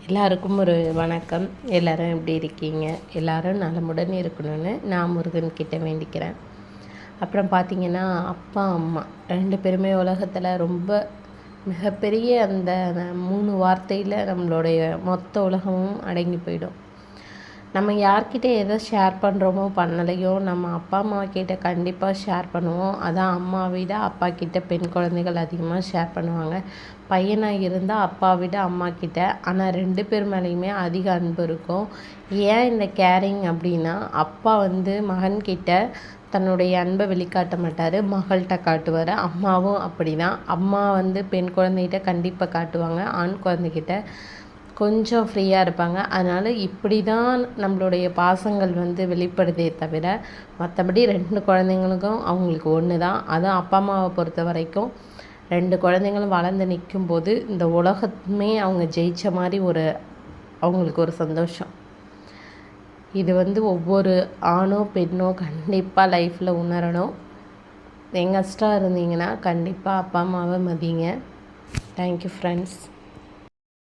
எல்லாருக்கும் ஒரு வணக்கம். எல்லோரும் எப்படி இருக்கீங்க? எல்லோரும் நலமுடன் இருக்கணும்னு நான் முருகன்கிட்ட வேண்டிக்கிறேன். அப்புறம் பார்த்திங்கன்னா, அப்பா அம்மா 2 பேருமே உலகத்தில் ரொம்ப மிகப்பெரிய அந்த 3 வார்த்தையில் நம்மளுடைய மொத்த உலகமும் அடங்கி போயிடும். நம்ம யார்கிட்ட எதை ஷேர் பண்ணுறோமோ பண்ணலையோ நம்ம அப்பா அம்மா கிட்ட கண்டிப்பாக ஷேர் பண்ணுவோம். அதான் அம்மா விட அப்பா கிட்ட பெண் குழந்தைகள் அதிகமாக ஷேர் பண்ணுவாங்க. பையனாக இருந்தால் அப்பா விட அம்மா கிட்ட. ஆனால் 2 பேர் மேலேயுமே அதிக அன்பு இருக்கும். ஏன் இந்த கேரிங் அப்படின்னா, அப்பா மகன்கிட்ட தன்னுடைய அன்பை வெளிக்காட்ட மாட்டார், மகள்கிட்ட காட்டுவார். அம்மாவும் அப்படி தான். அம்மா பெண் குழந்தைகிட்ட கண்டிப்பாக காட்டுவாங்க, ஆண் குழந்தைகிட்ட கொஞ்சம் ஃப்ரீயாக இருப்பாங்க. அதனால் இப்படி தான் நம்மளுடைய பாசங்கள் வெளிப்படுதே தவிர, மற்றபடி 2 குழந்தைங்களுக்கும் அவங்களுக்கு ஒன்று தான். அதுவும் அப்பா அம்மாவை பொறுத்த வரைக்கும் 2 குழந்தைங்களும் வளர்ந்து நிற்கும்போது இந்த உலகமே அவங்க ஜெயித்த மாதிரி அவங்களுக்கு ஒரு சந்தோஷம். இது ஒவ்வொரு ஆணோ பெண்ணோ கண்டிப்பாக லைஃப்பில் உணரணும். யங்கஸ்டாக இருந்தீங்கன்னா கண்டிப்பாக அப்பா அம்மாவை மதிங்க. Thank you friends.